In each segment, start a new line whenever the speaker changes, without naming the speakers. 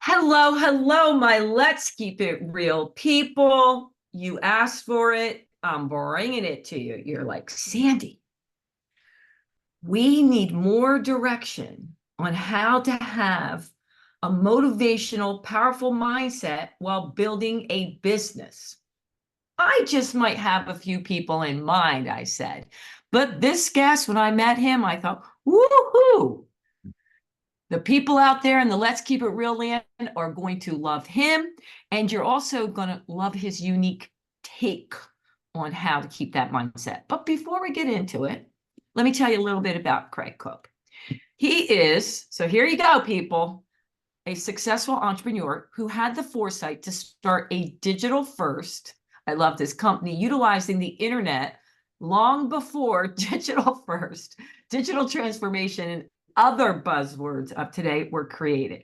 Hello, hello, my Let's Keep It Real people. You asked for it. I'm bringing it to you. You're like, Sandy, we need more direction on how to have a motivational, powerful mindset while building a business. I just might have a few people in mind, I said. But this guest, when I met him, I thought, woohoo, the people out there in the Let's Keep It Real land are going to love him. And you're also going to love his unique take on how to keep that mindset. But before we get into it, let me tell you a little bit about Craig Cooke. He is, so here you go, people, a successful entrepreneur who had the foresight to start a digital first, I love this company, utilizing the internet long before digital first, digital transformation, and other buzzwords of today were created.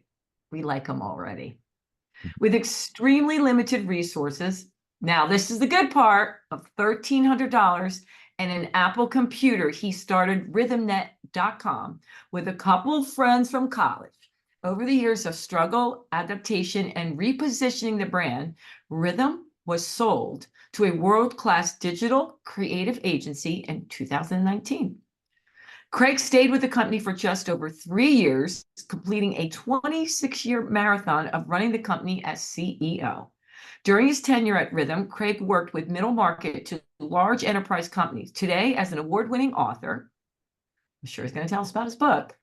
We like them already. With extremely limited resources, now this is the good part, of $1,300 and an Apple computer, he started rhythmnet.com with a couple of friends from college. Over the years of struggle, adaptation, and repositioning the brand, Rhythm was sold to a world-class digital creative agency in 2019. Craig stayed with the company for just over 3 years, completing a 26-year marathon of running the company as CEO. During his tenure at Rhythm, Craig worked with middle market to large enterprise companies. Today, as an award-winning author, I'm sure he's going to tell us about his book.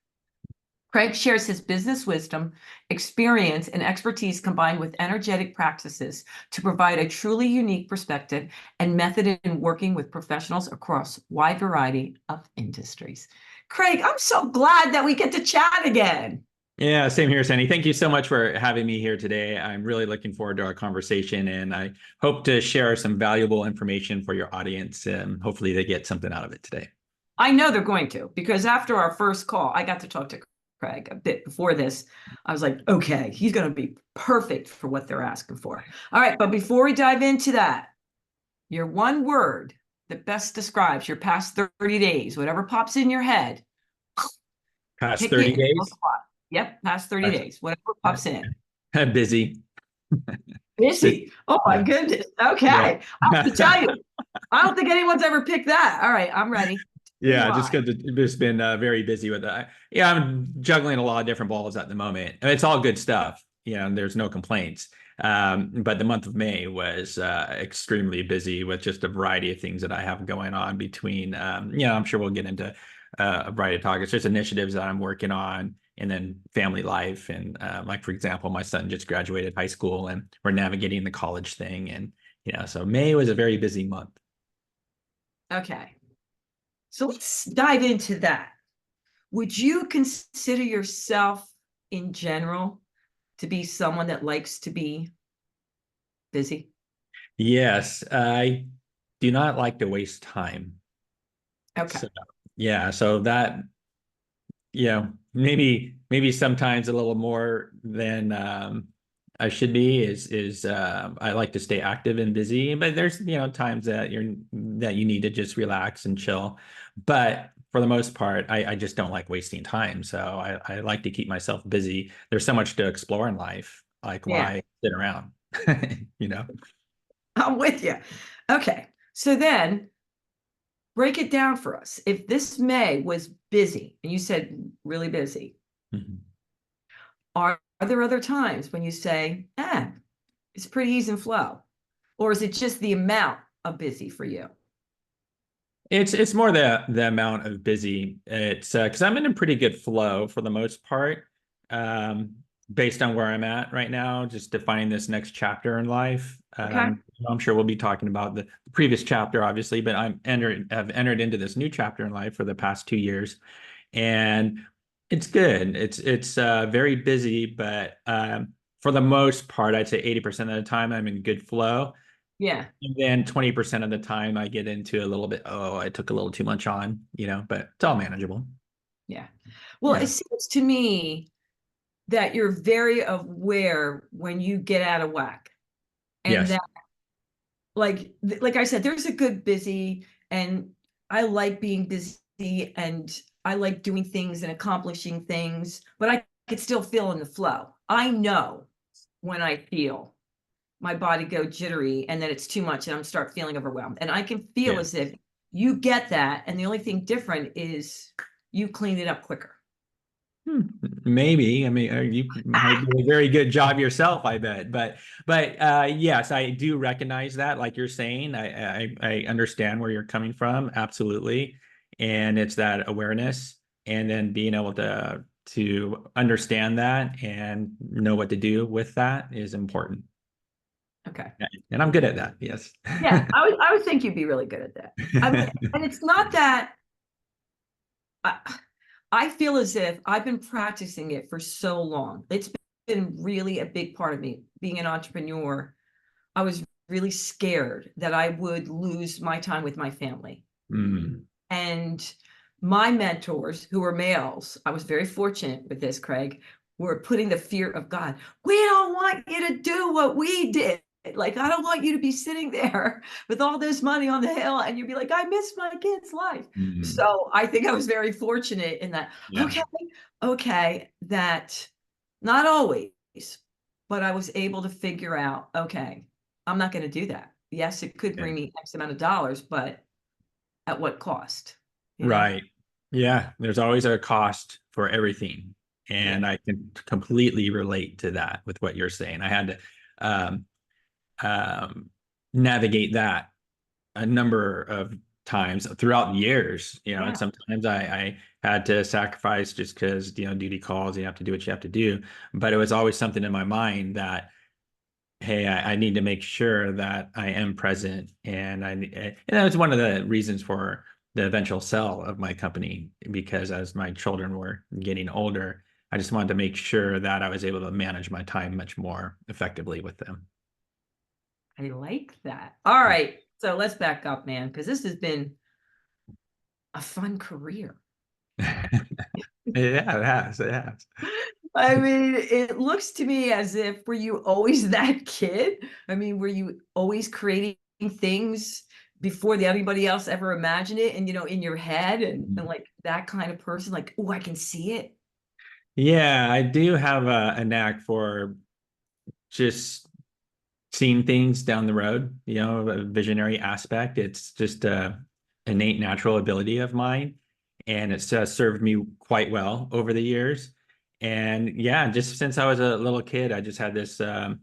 Craig shares his business wisdom, experience, and expertise combined with energetic practices to provide a truly unique perspective and method in working with professionals across a wide variety of industries. Craig, I'm so glad that we get to chat again.
Yeah, same here, Sandy. Thank you so much for having me here today. I'm really looking forward to our conversation, and I hope to share some valuable information for your audience, and hopefully they get something out of it today.
I know they're going to, because after our first call, I got to talk to Craig a bit before this. I was like, okay, he's going to be perfect for what they're asking for. All right, but before we dive into that, your one word that best describes your past 30 days, whatever pops in your head,
Past
kick it
30
in.
days?
Yep, past 30 days, whatever pops in.
Busy.
Busy. Oh my
Yeah.
goodness. Okay.
Yeah.
I have to tell you, I don't think anyone's ever picked that. All right, I'm ready.
Yeah, just
Why?
because it's just been very busy with that. Yeah, I'm juggling a lot of different balls at the moment. And it's all good stuff. And there's no complaints. But the month of May was extremely busy with just a variety of things that I have going on between, I'm sure we'll get into a variety of topics. There's initiatives that I'm working on, and then family life. And like, for example, my son just graduated high school and we're navigating the college thing. And, so May was a very busy month.
Okay. So let's dive into that. Would you consider yourself in general to be someone that likes to be busy?
Yes, I do not like to waste time.
Okay.
So yeah, so that maybe sometimes a little more than I should be is I like to stay active and busy, but there's times that you need to just relax and chill. But for the most part, I just don't like wasting time. So I like to keep myself busy. There's so much to explore in life. Like,
Yeah,
why sit around? You know?
I'm with you. Okay. So then break it down for us. If this May was busy, and you said really busy,
Mhm.
are there other times when you say, it's pretty easy and flow? Or is it just the amount of busy for you?
It's more the amount of busy. It's because I'm in a pretty good flow for the most part, um, based on where I'm at right now, just defining this next chapter in life.
Okay.
I'm sure we'll be talking about the previous chapter, obviously, but have entered into this new chapter in life for the past 2 years, and it's good. It's very busy, but for the most part, I'd say 80% of the time I'm in good flow.
Yeah.
And then 20% of the time I get into a little bit, oh, I took a little too much on, but it's all manageable.
Yeah. Well, it
Yeah.
seems to me that you're very aware when you get out of whack. And
Yes.
that, like I said, there's a good busy, and I like being busy, and I like doing things and accomplishing things, but I could still feel in the flow. I know when I feel my body go jittery and then it's too much and I'm start feeling overwhelmed. And I can feel
Yeah.
as if you get that. And the only thing different is you clean it up quicker.
Maybe. I mean, you might do a very good job yourself, I bet. But yes, I do recognize that, like you're saying. I understand where you're coming from, absolutely. And it's that awareness, and then being able to understand that and know what to do with that is important.
Okay.
And I'm good at that. Yes.
Yeah, I would think you'd be really good at that. I mean, and it's not that I, I feel as if I've been practicing it for so long. It's been really a big part of me. Being an entrepreneur, I was really scared that I would lose my time with my family.
Mm.
And my mentors, who were males, I was very fortunate with this, Craig, were putting the fear of God. We don't want you to do what we did. Like, I don't want you to be sitting there with all this money on the hill and you'd be like, I miss my kid's life.
Mm.
So I think I was very fortunate in that,
Yeah.
okay, that not always, but I was able to figure out, okay, I'm not going to do that. Yes, it could
Yeah.
bring me X amount of dollars, but at what cost? You know?
Right. Yeah. There's always a cost for everything.
Yeah.
And I can completely relate to that with what you're saying. I had to um, um, navigate that a number of times throughout the years, and
Yeah.
sometimes I had to sacrifice just because, duty calls, you have to do what you have to do. But it was always something in my mind that, hey, I need to make sure that I am present. And that was one of the reasons for the eventual sell of my company, because as my children were getting older, I just wanted to make sure that I was able to manage my time much more effectively with them.
I like that. All right. So let's back up, man, because this has been a fun career.
Yeah, it has. It has.
I mean, it looks to me as if were you always that kid? I mean, were you always creating things before anybody else ever imagined it and in your head and like that kind of person, like, oh, I can see it.
Yeah, I do have a knack for just seeing things down the road, a visionary aspect. It's just a innate natural ability of mine. And it's served me quite well over the years. And yeah, just since I was a little kid, I just had this uh,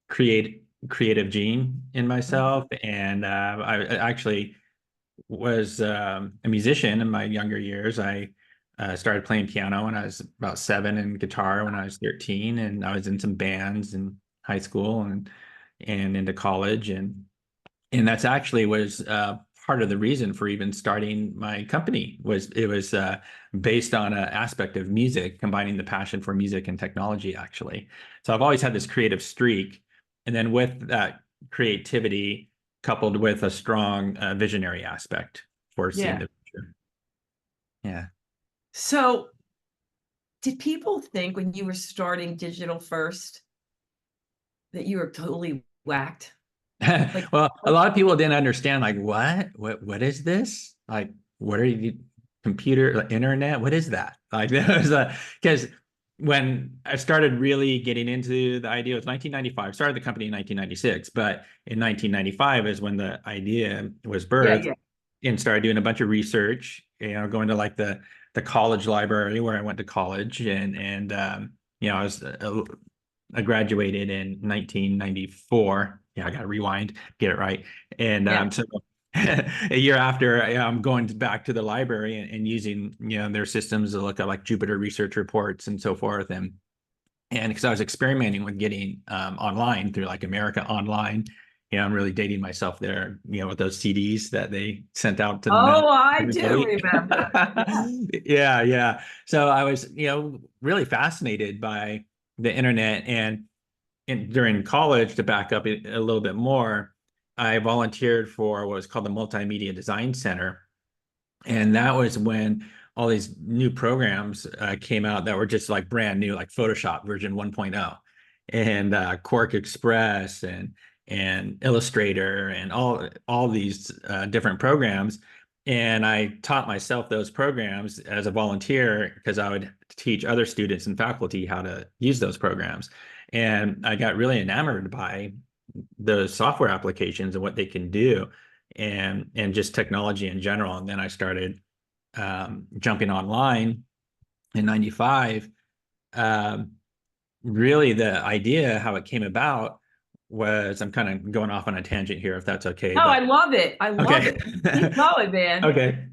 creative gene in myself. And I actually was a musician in my younger years. I started playing piano when I was about 7 and guitar when I was 13, and I was in some bands in high school and into college, and that's actually was part of the reason for even starting my company. Was it was based on an aspect of music, combining the passion for music and technology, actually. So I've always had this creative streak, and then with that creativity coupled with a strong visionary aspect for seeing
Yeah.
the future. Yeah.
So did people think when you were starting digital first that you were totally whacked? Like,
Well, a
like
lot of people didn't understand, like, what is this? Like, what are you, computer, like, internet? What is that? Like, there was because when I started really getting into the idea, it was 1995. Started the company in 1996, but in 1995 is when the idea was
yeah,
birthed,
yeah,
and started doing a bunch of research, going to like the college library where I went to college, and I graduated in 1994. Yeah, I got to rewind, get it right. And
yeah.
so a year after, I'm going back to the library and using their systems to look at like Jupyter research reports and so forth. And because I was experimenting with getting online through like America Online. I'm really dating myself there, with those CDs that they sent out to the mail.
Oh, I do
Everybody.
remember. Yeah.
Yeah, yeah. So I was, really fascinated by the internet. And during college, to back up a little bit more, I volunteered for what was called the Multimedia Design Center. And that was when all these new programs came out that were just like brand new, like Photoshop version 1.0 and Quark Express and Illustrator and all these different programs. And I taught myself those programs as a volunteer because I would teach other students and faculty how to use those programs. And I got really enamored by the software applications and what they can do, and just technology in general. And then I started jumping online in 95. Um, Really, the idea, how it came about was, I'm kind of going off on a tangent here, if that's okay,
No, I
but
love it. I love
okay.
it. Keep going, man.
Okay.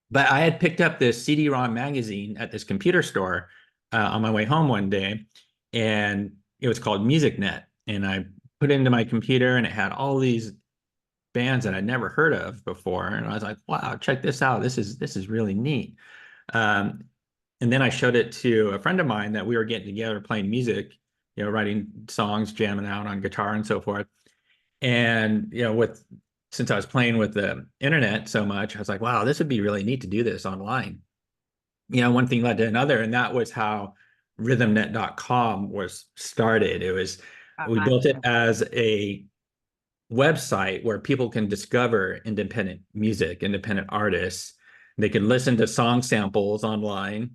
But I had picked up this CD-ROM magazine at this computer store on my way home one day, and it was called MusicNet. And I put it into my computer, and it had all these bands that I'd never heard of before. And I was like, wow, check this out. This is really neat. Um, and then I showed it to a friend of mine that we were getting together playing music, writing songs, jamming out on guitar and so forth. And since I was playing with the internet so much, I was like, wow, this would be really neat to do this online. One thing led to another, and that was how rhythmnet.com was started. We built it
Gotcha.
as a website where people can discover independent music, independent artists. They can listen to song samples online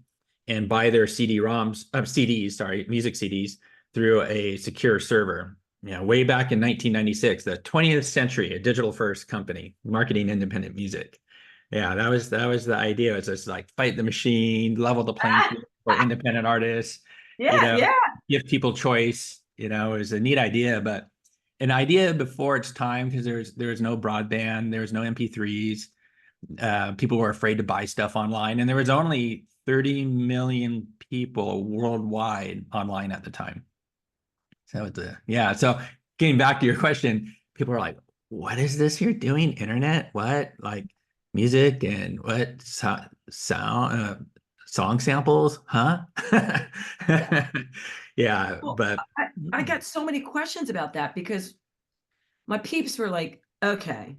and buy their CDs, sorry, music CDs through a secure server. Way back in 1996, the 20th century, a digital first company marketing independent music. Yeah, that was the idea. It's just like fight the machine, level the playing field for independent artists, you
Yeah,
know,
yeah.
give people choice. It was a neat idea, but an idea before its time, because there's no broadband, there's no MP3s. People were afraid to buy stuff online, and there was only 30 million people worldwide online at the time. So yeah. So getting back to your question, people are like, "What is this you're doing? Internet? What? Like music and what sound song samples? Huh?" Yeah,
Well,
but
I got so many questions about that because my peeps were like, okay,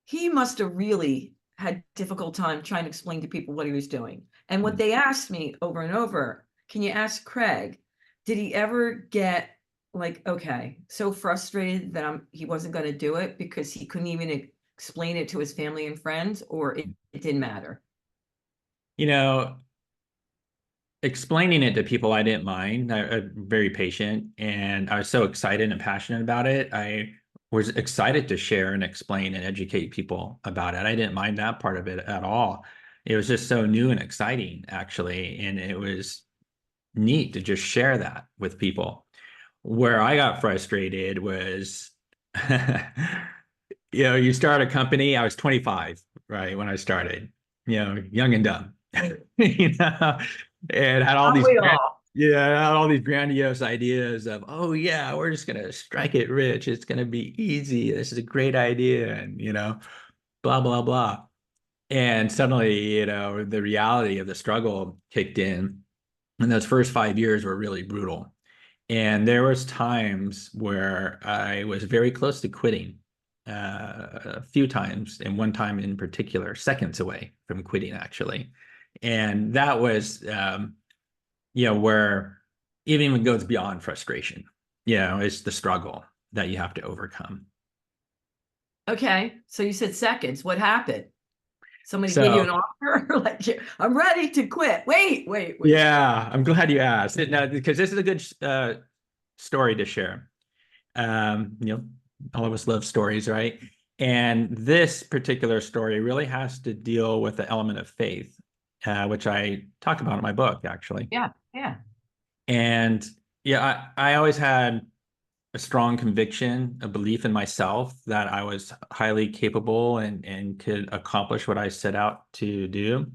he must have really had difficult time trying to explain to people what he was doing. And what they asked me over and over, can you ask Craig, did he ever get like, okay, so frustrated that he wasn't going to do it because he couldn't even explain it to his family and friends, or it didn't matter?
you know, explaining it to people, I didn't mind. I'm very patient, and I was so excited and passionate about it. I was excited to share and explain and educate people about it. I didn't mind that part of it at all. It was just so new and exciting, actually, and it was neat to just share that with people. Where I got frustrated was, you start a company. I was 25, right, when I started, young and dumb, and had all
Aren't
these,
we all?
had all these grandiose ideas of, oh yeah, we're just gonna strike it rich. It's gonna be easy. This is a great idea, and blah blah blah. And suddenly, the reality of the struggle kicked in, and those first 5 years were really brutal. And there was times where I was very close to quitting, a few times, and one time in particular, seconds away from quitting, actually. And that was, where even goes beyond frustration. It's the struggle that you have to overcome.
Okay, so you said seconds. What happened? Somebody gave you
So
an offer? Like, I'm ready to quit. Wait.
yeah, I'm glad you asked it now, because this is a good story to share. Um, you know, all of us love stories, right? And this particular story really has to deal with the element of faith, which I talk about in my book, actually.
Yeah, yeah.
And yeah, I always had a strong conviction, a belief in myself that I was highly capable and could accomplish what I set out to do.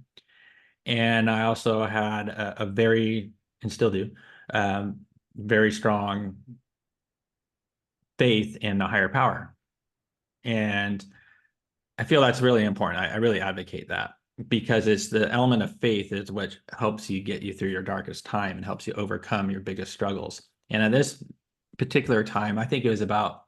And I also had a very, and still do, um, very strong faith in a higher power. And I feel that's really important. I really advocate that, because it's the element of faith is what helps you get you through your darkest time and helps you overcome your biggest struggles. And at this particular time, I think it was about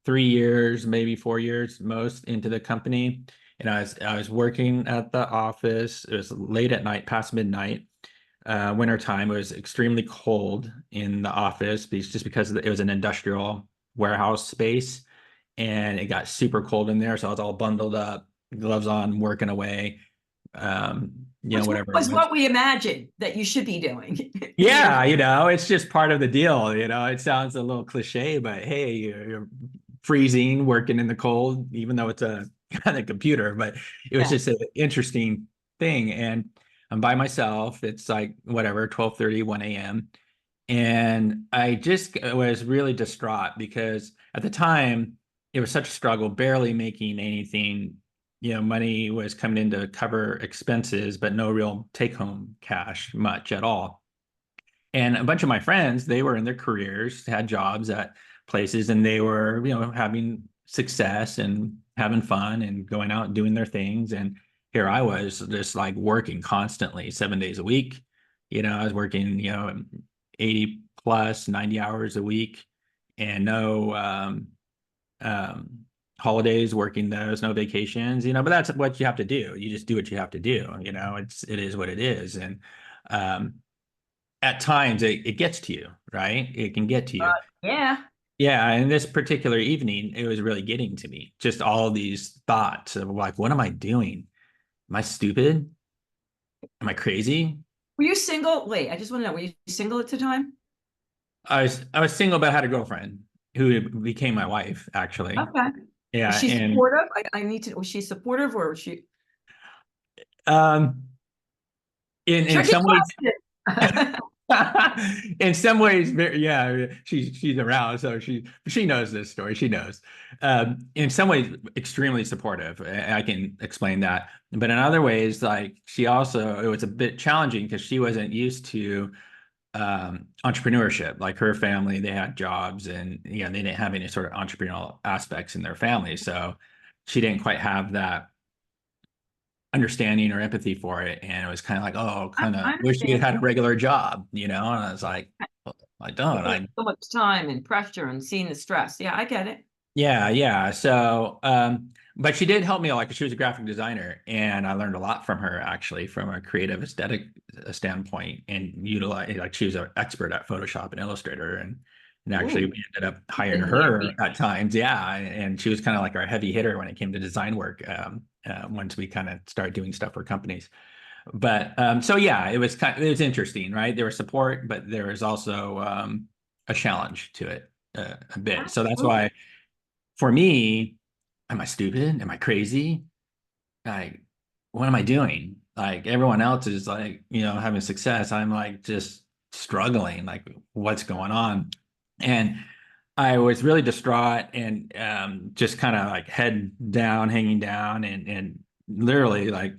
3 years, maybe 4 years most into the company. And I was working at the office. It was late at night, past midnight. Winter time. It was extremely cold in the office, just because it was an industrial warehouse space. and it got super cold in there. So I was all bundled up, gloves on, working away,
Which
whatever it
was
was.
what we imagined that you should be doing.
Yeah, it's just part of the deal. It sounds a little cliche, but hey, you're freezing, working in the cold, even though it's a kind of computer, but it was
Yeah.
just an interesting thing. And I'm by myself. It's like whatever, 12:30, 1 a.m. And I just was really distraught because at the time it was such a struggle, barely making anything. Money was coming in to cover expenses, but no real take-home cash much at all. And a bunch of my friends, they were in their careers, had jobs at places, and they were, having success and having fun and going out and doing their things. And here I was just like working constantly 7 days a week. I was working, 80 plus 90 hours a week and no holidays, working those, no vacations, but that's what you have to do. You just do what you have to do. It is what it is. And um, at times it gets to you, right? It can get to you.
Yeah.
Yeah. And this particular evening, it was really getting to me. Just all these thoughts of like, what am I doing? Am I stupid? Am I crazy?
Were you single? Wait, I just want to know, were you single at the time?
I was single, but I had a girlfriend who became my wife, actually.
Okay. Was
Yeah.
she
And
supportive? I need to, was she supportive or was she
um in
tricky
some ways,
question?
in some ways, yeah, she's around, so she knows this story. She knows. In some ways, extremely supportive. I can explain that, but in other ways, like she also, it was a bit challenging because she wasn't used to entrepreneurship. Like her family, they had jobs, and they didn't have any sort of entrepreneurial aspects in their family, so she didn't quite have that understanding or empathy for it. And it was kind of like, oh, kind of
I
wish you
understand.
had a regular job, and I was like, well, I don't.
It takes so much time and pressure and seeing the stress. Yeah, I get it.
Yeah, yeah. So, but she did help me a lot because she was a graphic designer, and I learned a lot from her actually from a creative aesthetic standpoint, and utilize like she was an expert at Photoshop and Illustrator, and actually
Ooh,
we ended up
she's
hiring
a
her
newbie.
at times. Yeah, and she was kind of like our heavy hitter when it came to design work. Once we kind of started doing stuff for companies. But so yeah, it was interesting, right? There was support, but there was also a challenge to it a bit. So that's
Absolutely.
why for me, am I stupid? Am I crazy? Like, what am I doing? Like everyone else is like, having success. I'm like just struggling, like what's going on? And I was really distraught and just kind of like head down, hanging down, and literally like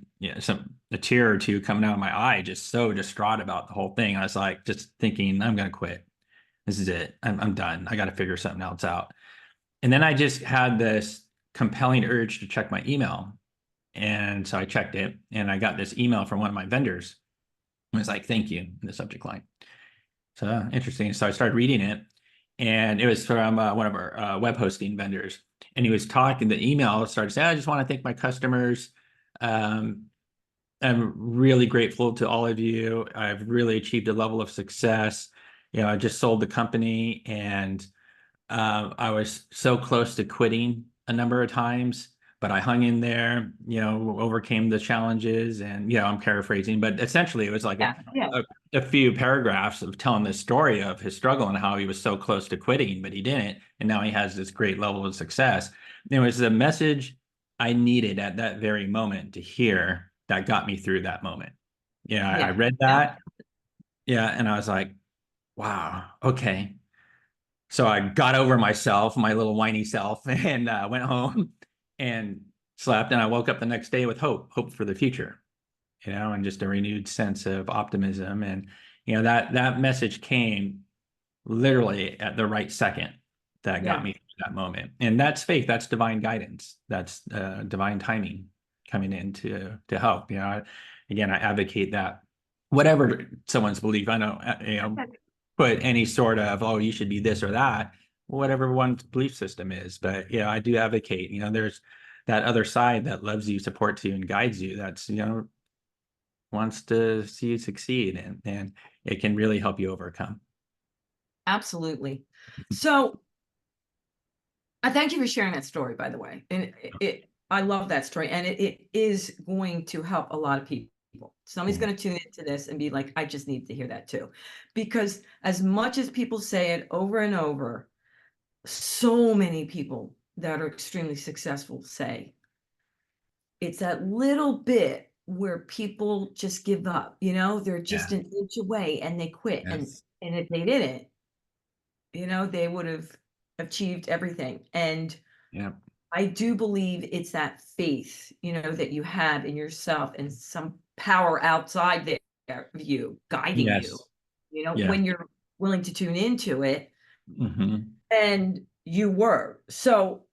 a tear or two coming out of my eye, just so distraught about the whole thing. I was like just thinking, I'm gonna quit. This is it. I'm done. I got to figure something else out. And then I just had this compelling urge to check my email. And so I checked it and I got this email from one of my vendors. It was like, thank you in the subject line. So interesting. So I started reading it and it was from one of our web hosting vendors. And he was talking, the email started saying, I just want to thank my customers. Um, I'm really grateful to all of you. I've really achieved a level of success. I just sold the company and I was so close to quitting a number of times, but I hung in there, overcame the challenges. And, I'm paraphrasing, but essentially it was like
Yeah, yeah,
a few paragraphs of telling the story of his struggle and how he was so close to quitting, but he didn't. And now he has this great level of success. And it was the message I needed at that very moment to hear that got me through that moment. I
yeah,
read
yeah,
that. Yeah. And I was like, wow, okay. So I got over myself, my little whiny self, and went home and slept. And I woke up the next day with hope for the future, and just a renewed sense of optimism. And that message came literally at the right second that got
yeah.
me through that moment. And that's faith. That's divine guidance. That's divine timing coming in to help. Again, I advocate that whatever someone's belief, I know, put any sort of, oh, you should be this or that, whatever one's belief system is. But I do advocate, there's that other side that loves you, supports you, and guides you. That's, wants to see you succeed, and it can really help you overcome.
Absolutely. So I thank you for sharing that story, by the way. And I love that story, and it is going to help a lot of people. Somebody's
Yeah.
going to tune into this and be like, I just need to hear that too. Because as much as people say it over and over, so many people that are extremely successful say it's that little bit where people just give up, they're just
Yeah.
an inch away and they quit. And
Yes.
and if they didn't, they would have achieved everything. And
Yeah.
I do believe it's that faith, that you have in yourself and some power outside there of you guiding you,
Yes. Yeah.
when you're willing to tune into it.
Hmm.
And you were. So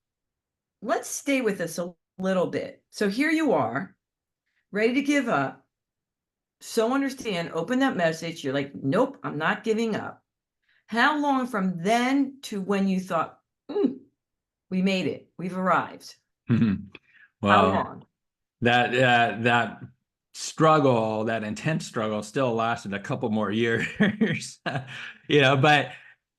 let's stay with this a little bit. So here you are, ready to give up. So understand, open that message. You're like, nope, I'm not giving up. How long from then to when you thought, we made it, we've arrived?
Hmm.
How
Well,
long?
that struggle, that intense struggle, still lasted a couple more years. But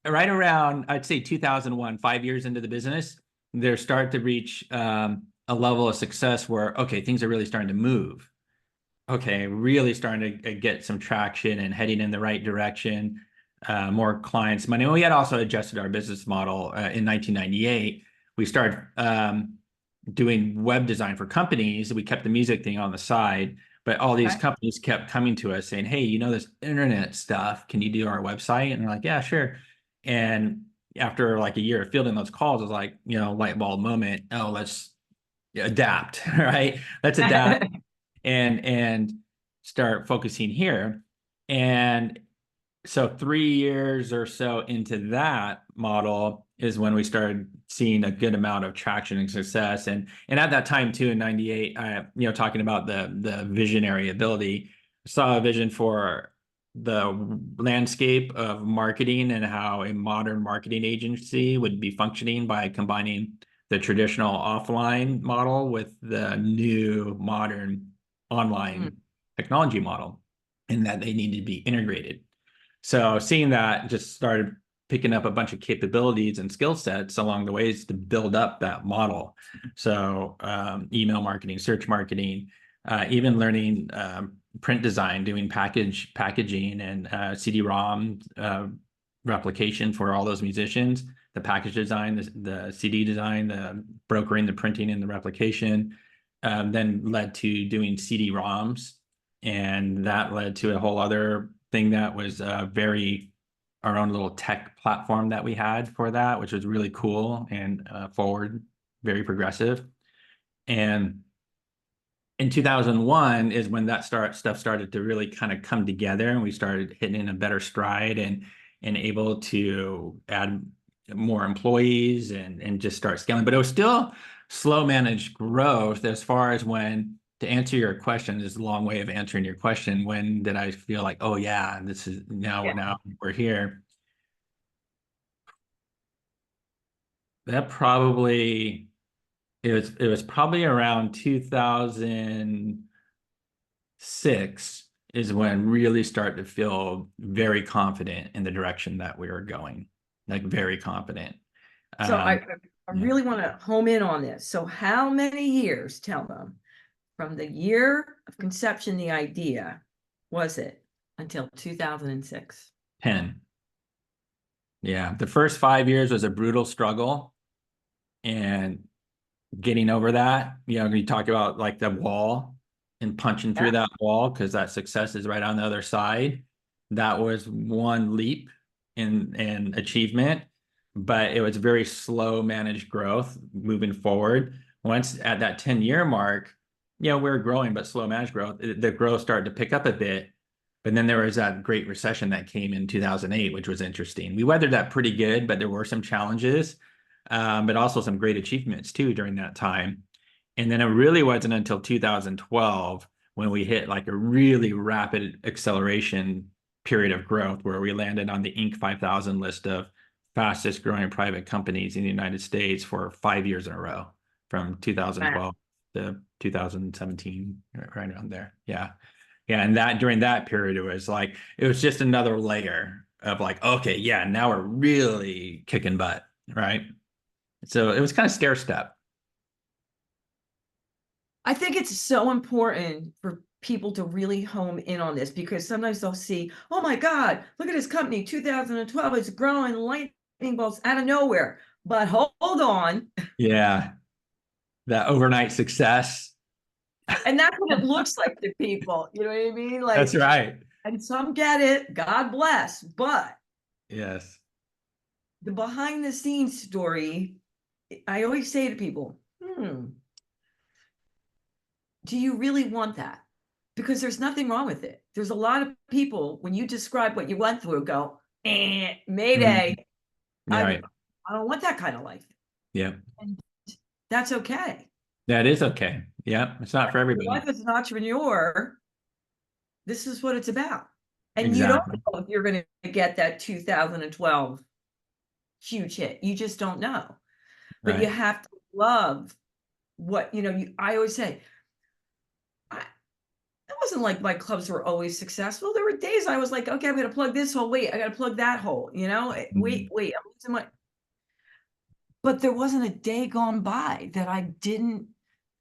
right around, I'd say 2001, 5 years into the business, there start to reach a level of success where, okay, things are really starting to move. Okay, really starting to get some traction and heading in the right direction. More clients, money. We had also adjusted our business model in 1998. We started doing web design for companies. We kept the music thing on the side, but all these
Okay.
companies kept coming to us saying, "Hey, this internet stuff? Can you do our website?" And we're like, "Yeah, sure." And after like a year of fielding those calls, it was like, light bulb moment. Oh, let's adapt, right? Let's adapt and start focusing here. And so 3 years or so into that model is when we started seeing a good amount of traction and success. And at that time too, in 98, talking about the visionary ability, saw a vision for the landscape of marketing and how a modern marketing agency would be functioning by combining the traditional offline model with the new modern
Mm.
online technology model, and that they need to be integrated. So seeing that, just started picking up a bunch of capabilities and skill sets along the ways to build up that model. So email marketing, search marketing, even learning print design, doing packaging and CD-ROM replication for all those musicians, the package design, the CD design, the brokering, the printing, and the replication. Then led to doing CD-ROMs, and that led to a whole other thing that was our own little tech platform that we had for that, which was really cool and forward, very progressive. And in 2001 is when that stuff started to really kind of come together, and we started hitting in a better stride and able to add more employees and just start scaling. But it was still slow managed growth as far as when, to answer your question, is a long way of answering your question. When did I feel like, oh yeah, this is
Yeah.
now we're here? That probably it was probably around 2006 is when really start to feel very confident in the direction that we were going, like very confident.
So
Um,
I
yeah,
really want to home in on this. So how many years, tell them, from the year of conception, the idea, was it until 2006?
10. Yeah, the first 5 years was a brutal struggle, and getting over that, you talk about like the wall and punching through
Yeah.
that wall because that success is right on the other side. That was one leap in achievement, but it was very slow managed growth moving forward. Once at that 10-year mark, we were growing, but slow managed growth. The growth started to pick up a bit. But then there was that great recession that came in 2008, which was interesting. We weathered that pretty good, but there were some challenges, but also some great achievements too during that time. And then it really wasn't until 2012 when we hit like a really rapid acceleration period of growth where we landed on the Inc. 5000 list of fastest growing private companies in the United States for 5 years in a row, from
Wow.
2012 to 2017, right around there. Yeah. Yeah. And that during that period, it was just another layer of like, okay, yeah, now we're really kicking butt. Right. So it was kind of stair step.
I think it's so important for people to really home in on this, because sometimes they'll see, oh my God, look at his company, 2012, it's growing lightning bolts out of nowhere. But hold on.
Yeah. That overnight success.
And that's what it looks like to people. You know what I mean?
That's
Like,
right.
and some get it, God bless. But
Yes.
the behind the scenes story, I always say to people, do you really want that? Because there's nothing wrong with it. There's a lot of people, when you describe what you went through, go,
Mhm.
Mayday.
Yeah,
I'm
right.
I don't want that kind of life.
Yeah.
And that's okay.
That is okay. Yeah. It's not for everybody.
Life as an entrepreneur, this is what it's about. And you don't
Exactly.
know if you're going to get that 2012 huge hit. You just don't know. But you
Right.
have to love what, I always say, it wasn't like my clubs were always successful. There were days I was like, okay, I'm gonna plug this hole. Wait, I gotta plug that hole.
Mhm.
Wait, I'm losing my. But there wasn't a day gone by that I didn't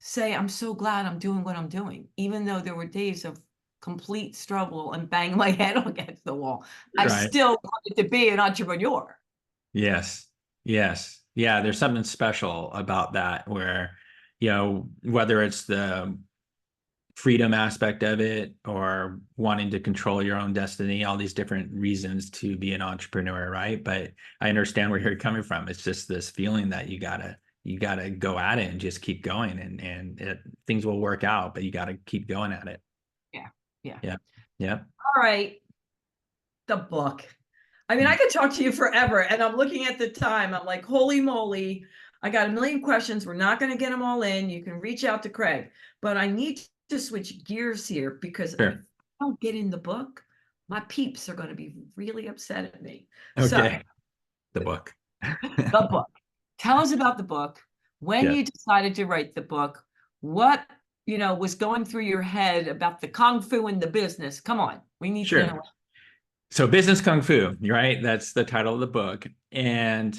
say, I'm so glad I'm doing what I'm doing, even though there were days of complete struggle and bang my head against the wall. I
Right.
still wanted to be an entrepreneur.
Yes. Yes. Yeah. There's something special about that where, whether it's the freedom aspect of it or wanting to control your own destiny, all these different reasons to be an entrepreneur, right? But I understand where you're coming from. It's just this feeling that you gotta go at it and just keep going, and things will work out, but you gotta keep going at it.
Yeah, yeah.
Yeah. Yeah.
All right, the book. I mean, I could talk to you forever, and I'm looking at the time. I'm like, holy moly, I got a million questions. We're not going to get them all in. You can reach out to Craig, but I need to switch gears here, because if
Sure.
I don't get in the book, my peeps are going to be really upset at me. So,
Okay. The book.
the book. Tell us about the book. When
Yes.
you decided to write the book, what was going through your head about the kung fu in the business? Come on, we need to know.
Sure. So Business Kung Fu, right? That's the title of the book. And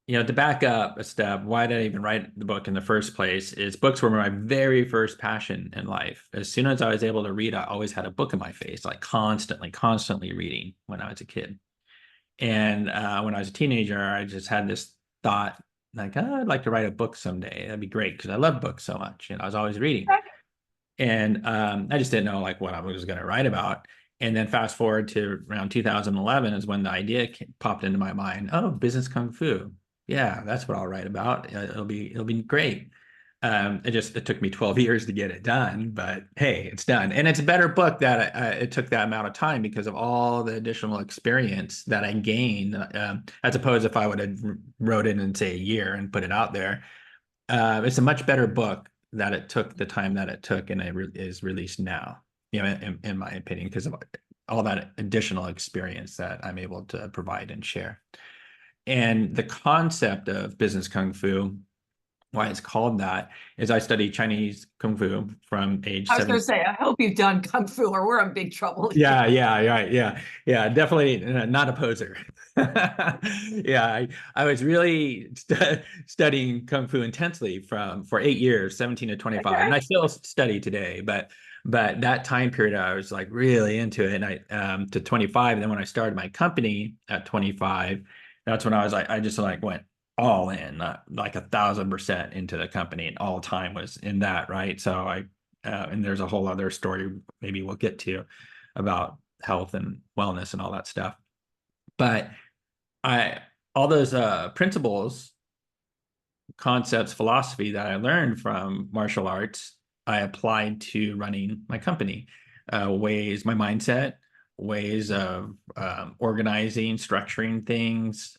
to back up a step, why did I even write the book in the first place? Is books were my very first passion in life. As soon as I was able to read, I always had a book in my face, like constantly reading when I was a kid. And when I was a teenager, I just had this thought, like, oh, I'd like to write a book someday. That'd be great because I love books so much. I was always reading. And I just didn't know like what I was going to write about. And then fast forward to around 2011 is when the idea popped into my mind. Oh, business kung fu. Yeah, that's what I'll write about. It'll be great. It took me 12 years to get it done, but hey, it's done. And it's a better book that it took that amount of time because of all the additional experience that I gained, as opposed if I would have wrote it in say a year and put it out there. It's a much better book that it took the time that it took, and is released now. In my opinion, because of all that additional experience that I'm able to provide and share. And the concept of business kung fu, why it's called that, is I studied Chinese kung fu from age
I was going
7.
to say, I hope you've done kung fu, or we're in big trouble here.
Yeah, right, yeah, definitely not a poser. Yeah, I was really studying kung fu intensely for 8 years, 17 to 25, and
Okay.
I still study today. But that time period, I was like really into it, and I to 25. And then when I started my company at 25, that's when I was like, I just like went all in, like 1,000% into the company, and all time was in that, right? So and there's a whole other story maybe we'll get to about health and wellness and all that stuff. But I all those principles, concepts, philosophy that I learned from martial arts, I applied to running my company. My mindset, ways of organizing, structuring things,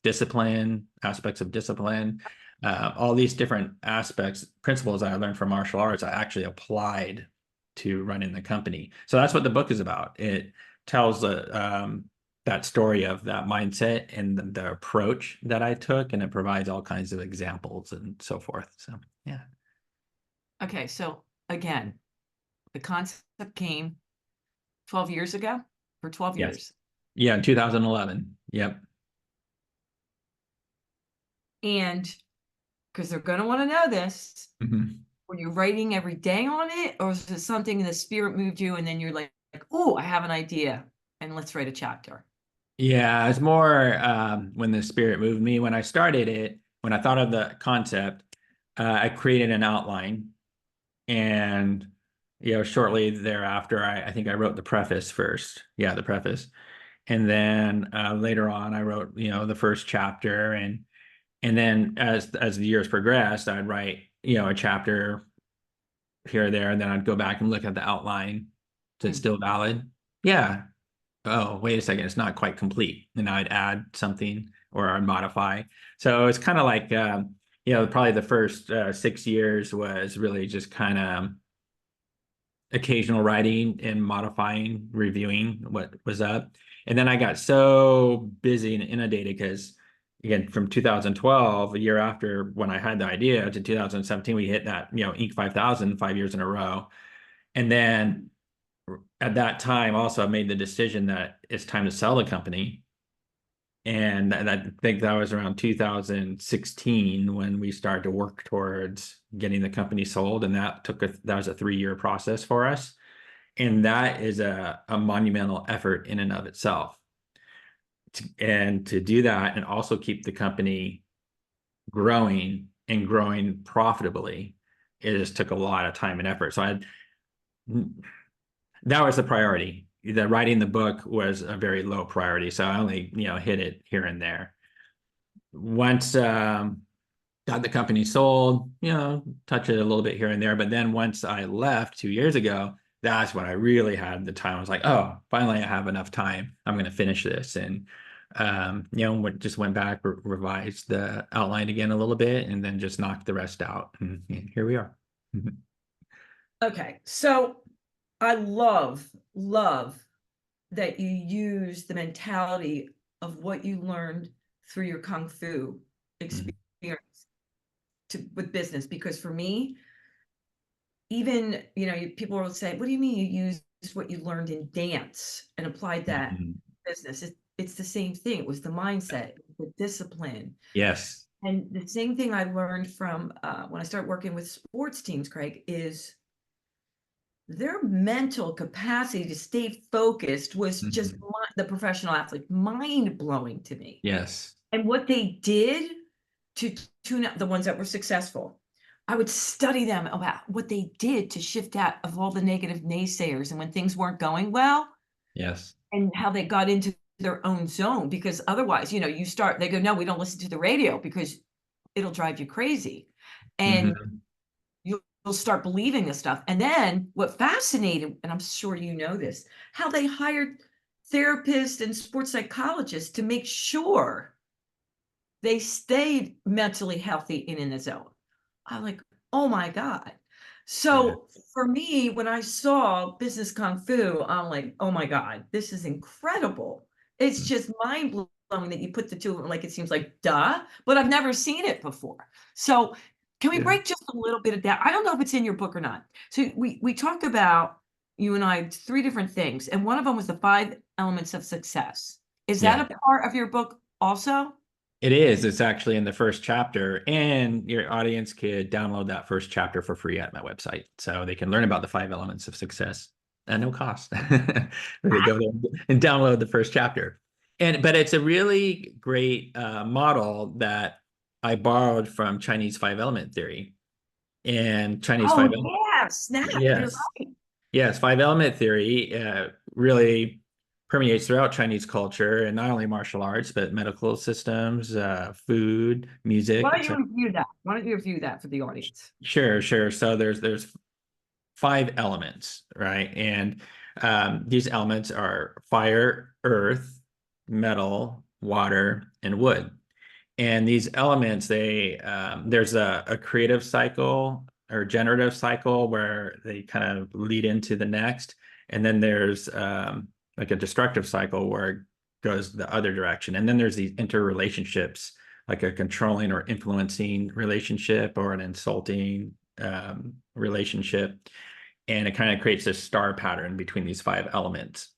discipline, aspects of discipline, all these different aspects, principles that I learned from martial arts, I actually applied to running the company. So that's what the book is about. It tells that story of that mindset and the approach that I took, and it provides all kinds of examples and so forth. So yeah.
Okay, so again, the concept came 12 years ago, for 12
Yes.
years.
Yeah, in 2011. Yep.
And because they're going to want to know this,
Mhm.
were you writing every day on it, or was it something the spirit moved you and then you're like, oh, I have an idea and let's write a chapter?
Yeah, it's more when the spirit moved me. When I started it, when I thought of the concept, I created an outline, and shortly thereafter, I think I wrote the preface first. Yeah, the preface, and then later on, I wrote the first chapter, and then as the years progressed, I'd write a chapter here or there, and then I'd go back and look at the outline. Is it
Hmm.
still valid? Yeah. Oh, wait a second, it's not quite complete. And I'd add something or I'd modify. So it's kind of like, probably the first 6 years was really just kind of occasional writing and modifying, reviewing what was up. And then I got so busy and inundated because, again, from 2012, a year after when I had the idea, to 2017, we hit that, Inc. 5,000 5 years in a row. And then at that time also I made the decision that it's time to sell the company. And I think that was around 2016 when we started to work towards getting the company sold. And that was a 3-year process for us. And that is a monumental effort in and of itself. And to do that and also keep the company growing and growing profitably, it just took a lot of time and effort. So that was the priority. The writing the book was a very low priority, so I only hit it here and there. Once got the company sold, touch it a little bit here and there, but then once I left 2 years ago, that's when I really had the time. I was like, oh, finally I have enough time. I'm going to finish this, and just went back, revised the outline again a little bit, and then just knocked the rest out, and here we are.
Okay. So I love that you use the mentality of what you learned through your Kung Fu experience with business. Because for me, even, people will say, what do you mean you used what you learned in dance and applied that
Mhm.
business? It's the same thing. It was the mindset, the discipline.
Yes.
And the same thing I learned from when I started working with sports teams, Craig, is their mental capacity to stay focused was just
Mhm.
the professional athlete, mind blowing to me.
Yes.
And what they did to tune out the ones that were successful, I would study them about what they did to shift out of all the negative naysayers and when things weren't going well,
Yes.
and how they got into their own zone. Because otherwise, they go, no, we don't listen to the radio because it'll drive you crazy. And
Mhm.
you'll start believing this stuff. And then what fascinated, and I'm sure you know this, how they hired therapists and sports psychologists to make sure they stayed mentally healthy and in the zone. I'm like, oh my God.
Yeah.
So for me, when I saw Business Kung Fu, I'm like, oh my God, this is incredible. It's
Mm.
just mind blowing that you put the two of them, like it seems like duh, but I've never seen it before. So can we
Yeah.
break just a little bit of that? I don't know if it's in your book or not. So we talked about, you and I, 3 different things, and one of them was the 5 elements of success. Is that
Yeah.
a part of your book also?
It is. It's actually in the first chapter, and your audience could download that first chapter for free at my website. So they can learn about the 5 elements of success at no cost. They go there and download the first chapter. But it's a really great model that I borrowed from Chinese 5 element theory. And Chinese
Oh,
5 element,
yeah, snap, you're
yes.
right.
Yes, 5 element theory really permeates throughout Chinese culture, and not only martial arts, but medical systems, food,
Why
music,
don't you
etc.
review that? Why don't you review that for the audience?
Sure, sure. So there's 5 elements, right? And these elements are fire, earth, metal, water, and wood. And these elements, there's a creative cycle or generative cycle where they kind of lead into the next. And then there's like a destructive cycle where it goes the other direction. And then there's these interrelationships, like a controlling or influencing relationship or an insulting relationship. And it kind of creates this star pattern between these 5 elements.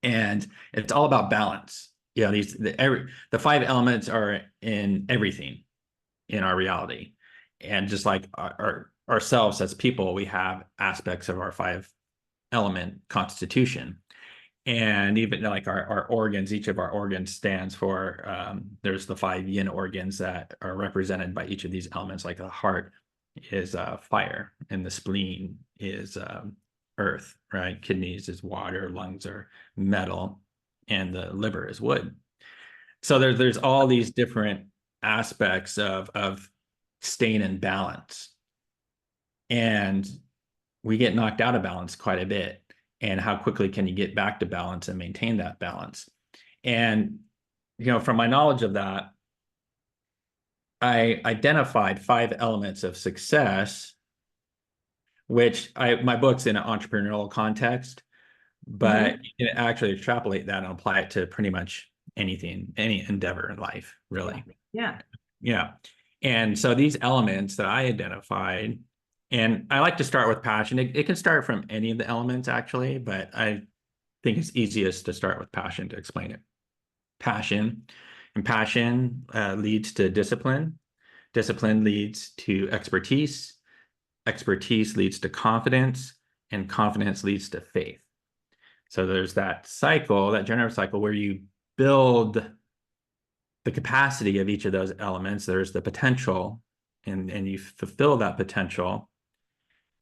And it's all about balance. These the 5 elements are in everything. in our reality. And just like ourselves as people, we have aspects of our 5 element constitution. And even like our organs, each of our organs stands for, there's the 5 yin organs that are represented by each of these elements. Like the heart is fire, and the spleen is earth, right? Kidneys is water, lungs are metal, and the liver is wood. So there's all these different aspects of staying in balance. And we get knocked out of balance quite a bit. And how quickly can you get back to balance and maintain that balance? And, from my knowledge of that, I identified 5 elements of success, which my book's in an entrepreneurial context, but
Mhm.
you can actually extrapolate that and apply it to pretty much anything, any endeavor in life,
Yeah.
really.
Yeah.
Yeah. And so these elements that I identified, and I like to start with passion. It can start from any of the elements, actually, but I think it's easiest to start with passion to explain it. Passion, and passion leads to discipline. Discipline leads to expertise. Expertise leads to confidence, and confidence leads to faith. So there's that cycle, that generative cycle, where you build the capacity of each of those elements. There's the potential, and you fulfill that potential.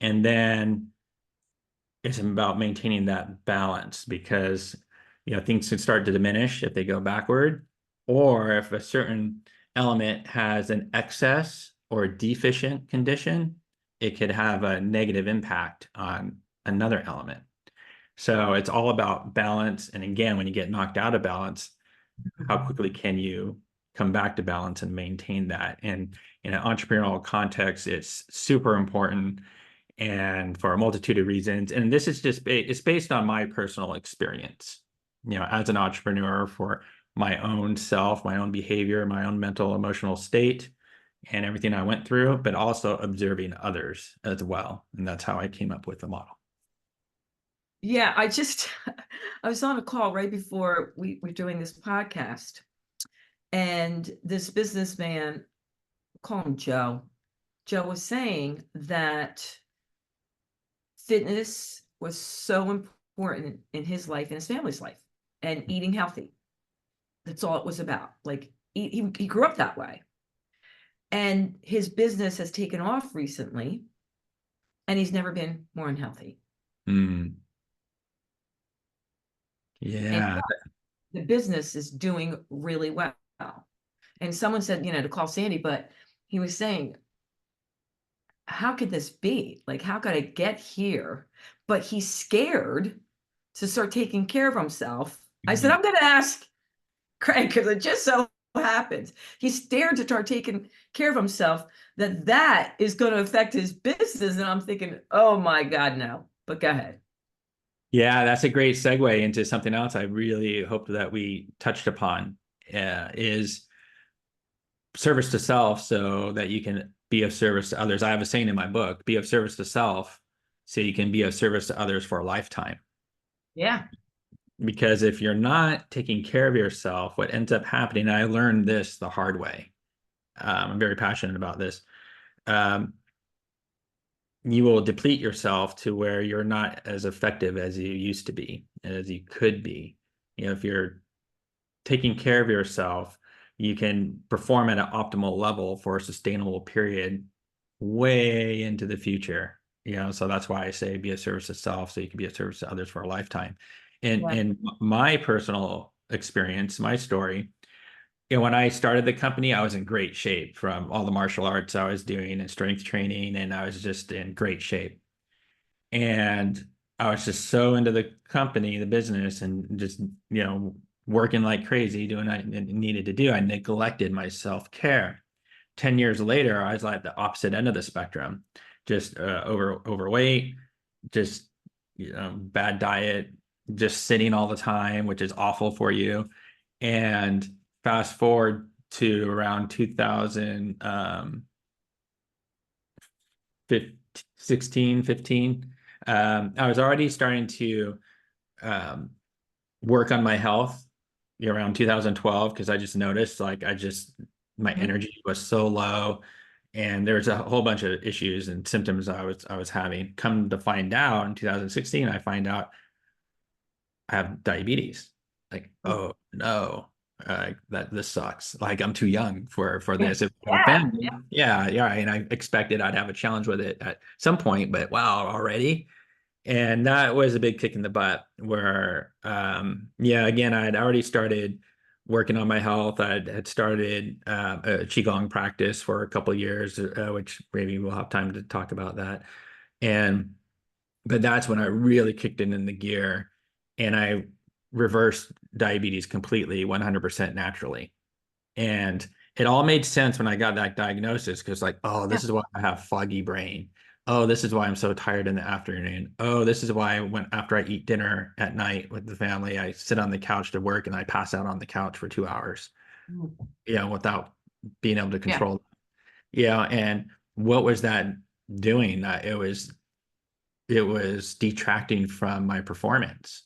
And then it's about maintaining that balance, because things can start to diminish if they go backward, or if a certain element has an excess or deficient condition, it could have a negative impact on another element. So it's all about balance. And again, when you get knocked out of balance, how quickly can you come back to balance and maintain that? And in an entrepreneurial context, it's super important, and for a multitude of reasons. And this is just, it's based on my personal experience, as an entrepreneur, for my own self, my own behavior, my own mental, emotional state, and everything I went through, but also observing others as well. And that's how I came up with the model.
Yeah, I was on a call right before we were doing this podcast, and this businessman, call him Joe. Joe was saying that fitness was so important in his life and his family's life, and eating healthy. That's all it was about. Like he grew up that way. And his business has taken off recently, and he's never been more unhealthy.
Mm,
And
yeah.
the business is doing really well. And someone said, to call Sandy, but he was saying, how could this be? Like, how could I get here? But he's scared to start taking care of himself. I said, I'm going to ask Craig, because it just so happens he's scared to start taking care of himself, that is going to affect his business. And I'm thinking, oh my God, no. But go ahead.
Yeah, that's a great segue into something else I really hope that we touched upon, is service to self, so that you can be of service to others. I have a saying in my book: be of service to self so you can be of service to others for a lifetime.
Yeah.
Because if you're not taking care of yourself, what ends up happening, and I learned this the hard way, I'm very passionate about this, um, you will deplete yourself to where you're not as effective as you used to be, as you could be. If you're taking care of yourself, you can perform at an optimal level for a sustainable period way into the future. So that's why I say be a service to self so you can be a service to others for a lifetime. And
Yeah.
in my personal experience, my story, when I started the company, I was in great shape from all the martial arts I was doing and strength training, and I was just in great shape. And I was just so into the company, the business, and just, working like crazy, doing what I needed to do. I neglected my self-care. 10 years later, I was like the opposite end of the spectrum, just overweight, just, bad diet, just sitting all the time, which is awful for you. And fast forward to around 2000, 16, 15, I was already starting to um, work on my health around 2012, because I just noticed, like, I just My
Mhm.
energy was so low, and there's a whole bunch of issues and symptoms I was having. Come to find out in 2016, I find out I have diabetes. Like, oh no, that this sucks. Like I'm too young for
Yeah.
this. If I have a
Yeah.
family, yeah, yeah, and I expected I'd have a challenge with it at some point, but wow, already. And that was a big kick in the butt where, yeah, again, I had already started working on my health. I had started a Qigong practice for a couple of years, which maybe we'll have time to talk about that. And, but that's when I really kicked it in the gear and I reversed diabetes completely, 100% naturally. And it all made sense when I got that diagnosis because, like, oh,
Yeah.
this is why I have foggy brain. Oh, this is why I'm so tired in the afternoon. Oh, this is why when after I eat dinner at night with the family, I sit on the couch to work and I pass out on the couch for 2 hours,
Mhm.
without being able to
Yeah.
control. Yeah, and what was that doing? It was detracting from my performance.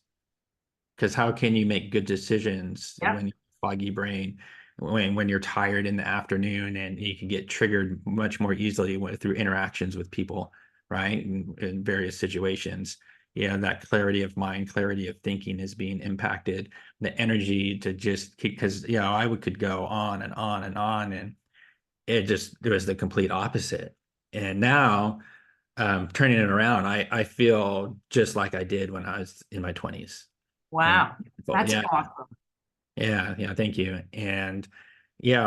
Because how can you make good decisions
Yeah.
when you have foggy brain, when you're tired in the afternoon and you can get triggered much more easily through interactions with people, right? In various situations. Yeah, that clarity of mind, clarity of thinking is being impacted. The energy to just keep, because could go on and on and on, and it was the complete opposite. And now, turning it around, I feel just like I did when I was in my 20s. And
Wow. That's
yeah,
awesome.
yeah, yeah, thank you. And yeah,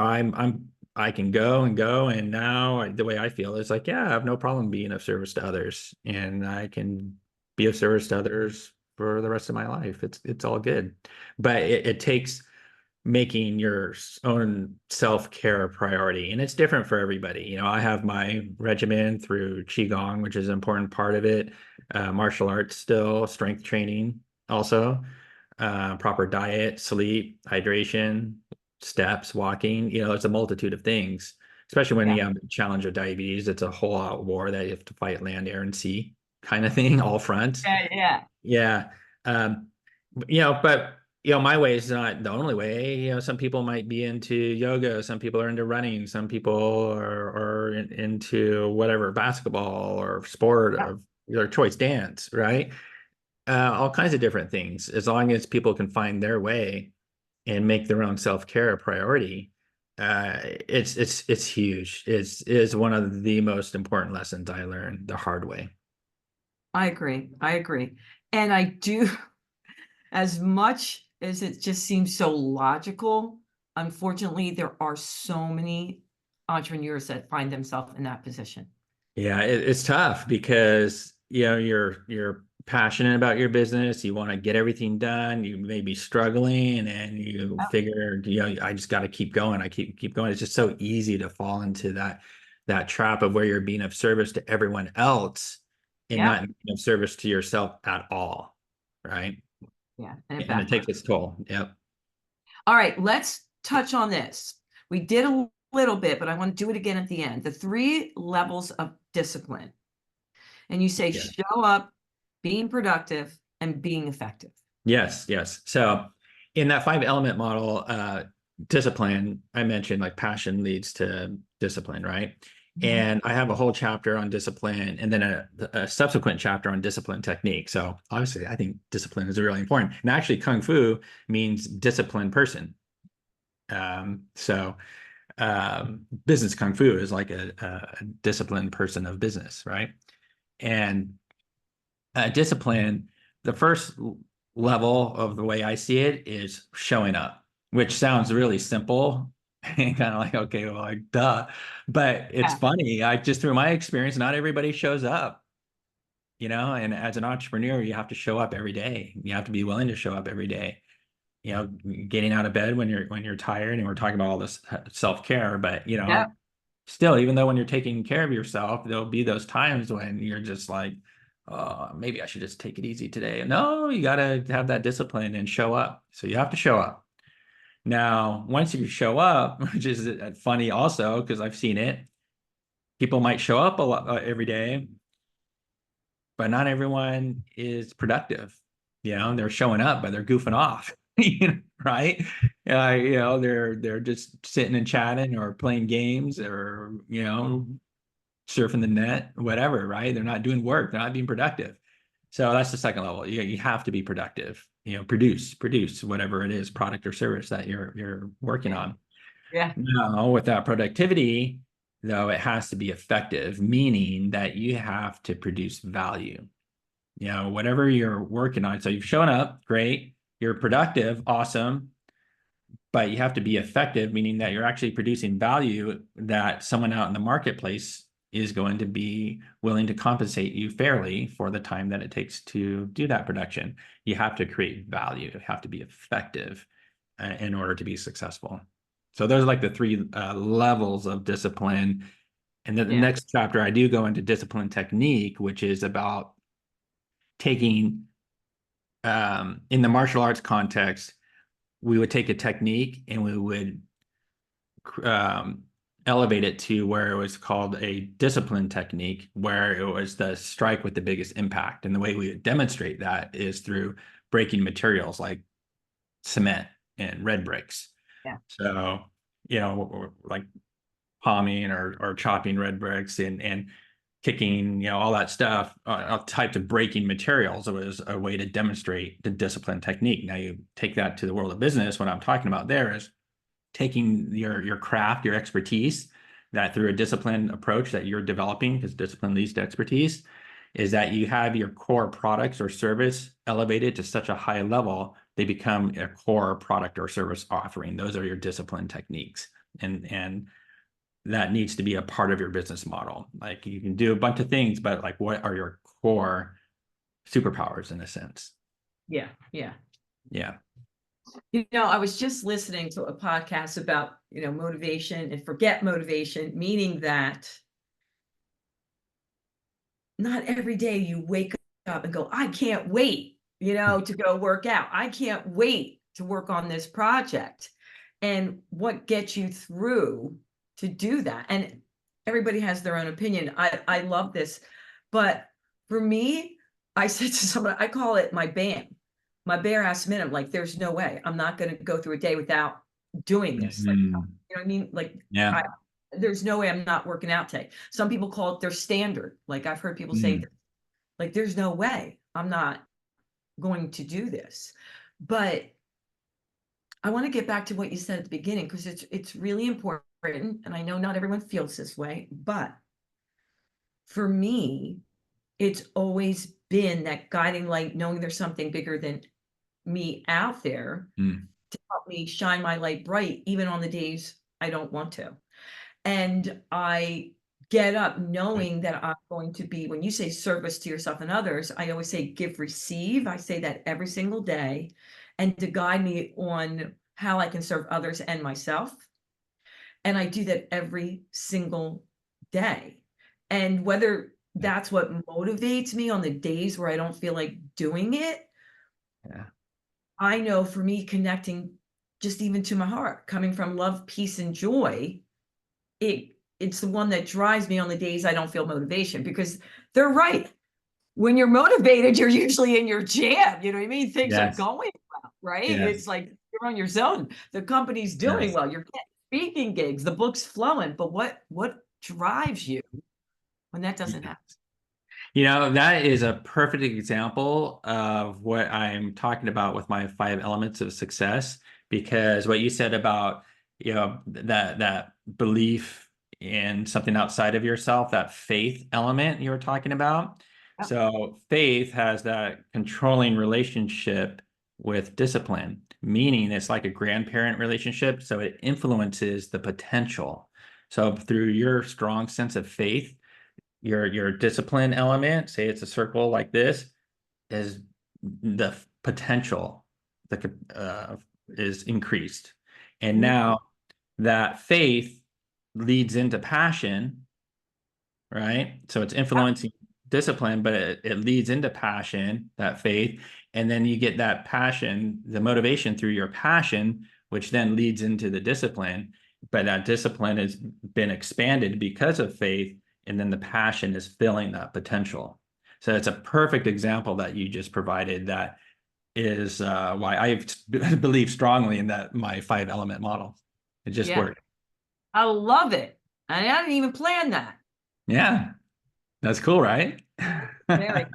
I can go and go, and now the way I feel is like, yeah, I have no problem being of service to others, and I can be of service to others for the rest of my life. It's all good. But it takes making your own self-care a priority, and it's different for everybody. I have my regimen through qigong, which is an important part of it, martial arts, still strength training also, proper diet, sleep, hydration, steps, walking. It's a multitude of things, especially when
Yeah.
you have the challenge of diabetes. It's a whole out war that you have to fight land, air, and sea kind of thing, all fronts.
Yeah. Yeah.
Yeah. Um, but my way is not the only way. Some people might be into yoga, some people are into running, some people are into whatever, basketball or sport
Yeah.
of their choice, dance, right? All kinds of different things. As long as people can find their way and make their own self-care a priority, it's huge. It is one of the most important lessons I learned the hard way.
I agree. I agree. And I do, as much as it just seems so logical, unfortunately, there are so many entrepreneurs that find themselves in that position.
Yeah, it's tough because you're passionate about your business. You want to get everything done. You may be struggling, and you
Oh,
figure, I just got to keep going. I keep going. It's just so easy to fall into that trap of where you're being of service to everyone else and
yeah.
not being of service to yourself at all, right?
Yeah. And it
And it takes
backfires.
its toll. Yep.
All right. Let's touch on this. We did a little bit, but I want to do it again at the end. The three levels of discipline. And you say
Yeah.
show up, being productive, and being effective.
Yes, yes. So in that 5 element model, discipline, I mentioned like passion leads to discipline, right?
Mhm.
And I have a whole chapter on discipline and then a subsequent chapter on discipline technique. So obviously, I think discipline is really important. And actually, Kung Fu means disciplined person. So business Kung Fu is like a disciplined person of business, right? And discipline, the first level of the way I see it is showing up, which sounds really simple and kind of like, okay, well, like, duh. But it's
Yeah.
funny. I just, through my experience, not everybody shows up, and as an entrepreneur, you have to show up every day. You have to be willing to show up every day. Getting out of bed when you're tired, and we're talking about all this self-care, but
Yeah.
still, even though when you're taking care of yourself, there'll be those times when you're just like, oh, maybe I should just take it easy today. No, you got to have that discipline and show up. So you have to show up. Now, once you show up, which is funny also, because I've seen it, people might show up a lot every day, but not everyone is productive. They're showing up, but they're goofing off, right? They're just sitting and chatting or playing games or surfing the net, whatever, right? They're not doing work, they're not being productive. So that's the second level. You have to be productive. Produce whatever it is, product or service that you're working on.
Yeah.
Now, with that productivity, though, it has to be effective, meaning that you have to produce value. Whatever you're working on. So you've shown up, great. You're productive, awesome. But you have to be effective, meaning that you're actually producing value that someone out in the marketplace is going to be willing to compensate you fairly for the time that it takes to do that production. You have to create value. You have to be effective in order to be successful. So those are like the three levels of discipline. And then the
Yeah.
next chapter, I do go into discipline technique, which is about taking, in the martial arts context, we would take a technique and we would elevate it to where it was called a discipline technique, where it was the strike with the biggest impact. And the way we would demonstrate that is through breaking materials like cement and red bricks.
Yeah.
So, like palming or chopping red bricks and kicking, all that stuff, all types of breaking materials. It was a way to demonstrate the discipline technique. Now you take that to the world of business. What I'm talking about there is taking your craft, your expertise, that through a disciplined approach that you're developing, because discipline leads to expertise, is that you have your core products or service elevated to such a high level, they become a core product or service offering. Those are your discipline techniques. And that needs to be a part of your business model. Like you can do a bunch of things, but like what are your core superpowers in a sense?
Yeah. Yeah.
Yeah.
I was just listening to a podcast about, motivation and forget motivation, meaning that not every day you wake up and go, I can't wait, to go work out. I can't wait to work on this project. And what gets you through to do that? And everybody has their own opinion. I love this. But for me, I said to someone, I call it my BAM, my bare ass minimum. Like, there's no way I'm not going to go through a day without doing this. Like,
Mhm.
what I mean? Like,
Yeah.
there's no way I'm not working out today. Some people call it their standard. Like, I've heard people say,
Mm.
like, there's no way I'm not going to do this. But I want to get back to what you said at the beginning, because it's really important. And I know not everyone feels this way, but for me, it's always been that guiding light, knowing there's something bigger than me out there
Mm.
to help me shine my light bright, even on the days I don't want to. And I get up knowing that I'm going to be, when you say service to yourself and others, I always say give, receive. I say that every single day, and to guide me on how I can serve others and myself. And I do that every single day. And whether
Yeah.
that's what motivates me on the days where I don't feel like doing it,
Yeah.
I know for me, connecting just even to my heart, coming from love, peace, and joy, it's the one that drives me on the days I don't feel motivation, because they're right. When you're motivated, you're usually in your jam. You know what I mean? Things are
Yes.
going well, right?
Yes.
It's like you're on your zone. The company's doing
Yes.
well. You're getting speaking gigs. The book's flowing. But what drives you when that doesn't
Yeah.
happen?
That is a perfect example of what I'm talking about with my 5 elements of success, because what you said about, that belief in something outside of yourself, that faith element you were talking about.
Yep.
So faith has that controlling relationship with discipline, meaning it's like a grandparent relationship. So it influences the potential. So through your strong sense of faith, your discipline element, say it's a circle like this, is the potential that is increased. And
Mhm.
now that faith leads into passion, right? So it's
Yep.
influencing discipline, but it leads into passion, that faith. And then you get that passion, the motivation through your passion, which then leads into the discipline. But that discipline has been expanded because of faith. And then the passion is filling that potential. So it's a perfect example that you just provided, that is why I believe strongly in that my 5 element model. It just
Yeah,
worked.
I love it. And I didn't even plan that.
Yeah, that's cool, right?
Very.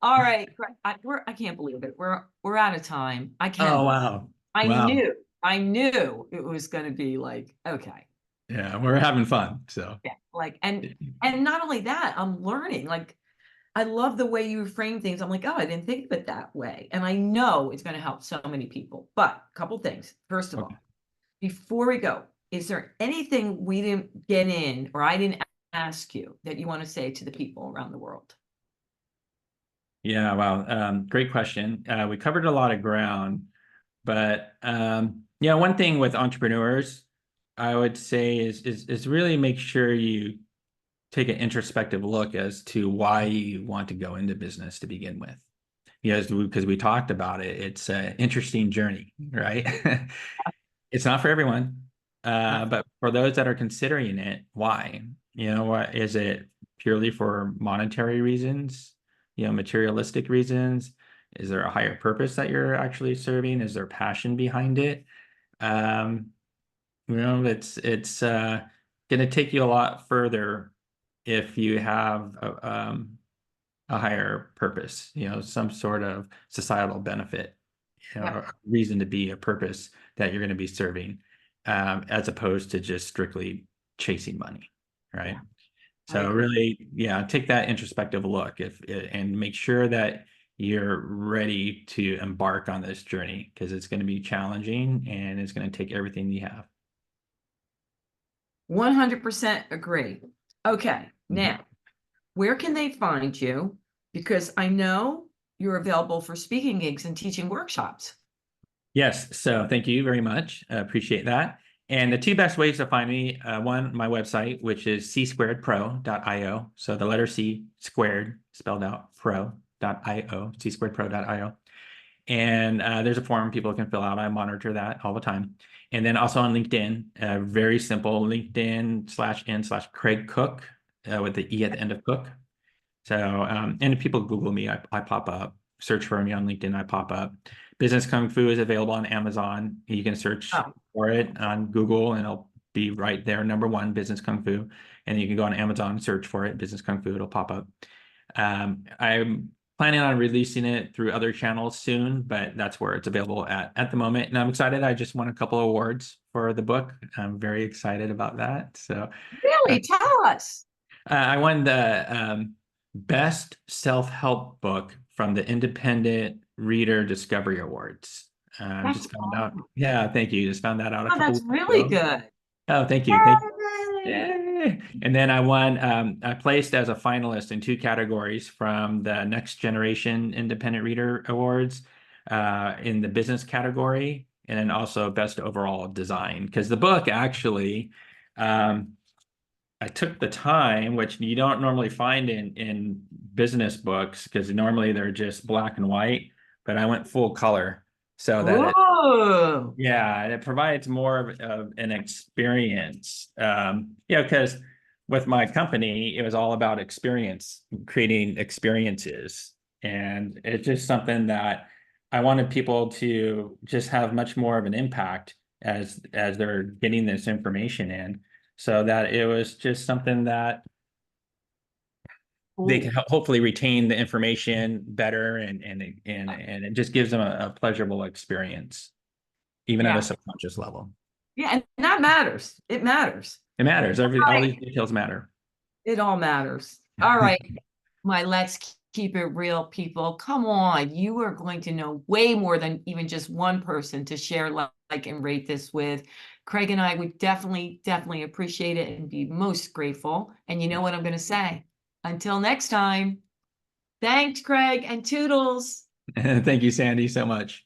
All right, I can't believe it. We're out of time. I
Oh,
can.
wow.
I
Wow.
knew. I knew it was going to be like, okay.
Yeah, we're having fun. So,
Yeah. Like, and not only that, I'm learning. Like, I love the way you frame things. I'm like, oh, I didn't think of it that way. And I know it's going to help so many people. But a couple things. First of
okay.
all, before we go, is there anything we didn't get in or I didn't ask you that you want to say to the people around the world?
Yeah, wow. Great question. We covered a lot of ground, but yeah, one thing with entrepreneurs, I would say is really make sure you take an introspective look as to why you want to go into business to begin with. Yes, because we talked about it. It's an interesting journey, right? It's not for everyone, but for those that are considering it, why? What is it purely for monetary reasons? Materialistic reasons? Is there a higher purpose that you're actually serving? Is there passion behind it? Um, it's going to take you a lot further if you have a higher purpose, some sort of societal benefit,
Yep.
a reason to be, a purpose that you're going to be serving, as opposed to just strictly chasing money, right?
Yeah, I
So
agree.
really, yeah, take that introspective look and make sure that you're ready to embark on this journey because it's going to be challenging and it's going to take everything you have.
100% agree. Okay,
Mhm.
now, where can they find you? Because I know you're available for speaking gigs and teaching workshops.
Yes, so thank you very much. Appreciate that. And the two best ways to find me, one, my website, which is c-squaredpro.io. So the letter C squared spelled out pro.io, c-squaredpro.io. And there's a form people can fill out. I monitor that all the time. And then also on LinkedIn, very simple, LinkedIn/n/Craig Cooke, with the E at the end of Cook. So, and if people Google me, I pop up. Search for me on LinkedIn, I pop up. Business Kung Fu is available on Amazon. You can search
Oh,
for it on Google and it'll be right there. Number one, Business Kung Fu. And you can go on Amazon and search for it, Business Kung Fu, it'll pop up. I'm planning on releasing it through other channels soon, but that's where it's available at the moment. And I'm excited. I just won a couple of awards for the book. I'm very excited about that. So, uh,
really? Tell us.
I won the best self-help book from the Independent Reader Discovery Awards.
That's
Just found out.
awesome.
Yeah, thank you. Just found that out a
Oh,
couple
that's
weeks
really
ago.
good.
Oh, thank you. Thank you.
Yay!
Yay. And then I won, I placed as a finalist in two categories from the Next Generation Independent Reader Awards, in the business category, and then also best overall design. Because the book actually, I took the time, which you don't normally find in business books, because normally they're just black and white, but I went full color so that
Oh,
yeah, and it provides more of an experience. Because with my company, it was all about experience, creating experiences. And it's just something that I wanted people to just have much more of an impact as they're getting this information in, so that it was just something that they can
cool.
hopefully retain the information better and it just gives them a pleasurable experience, even at a
Yeah.
subconscious level.
Yeah. And that matters. It matters.
It matters.
All
All
right.
these details matter.
It all matters. All right. My let's keep it real people. Come on. You are going to know way more than even just one person to share, like, and rate this with. Craig and I would definitely, definitely appreciate it and be most grateful. And you know what I'm going to say? Until next time, thanks, Craig, and toodles.
Thank you, Sandy, so much.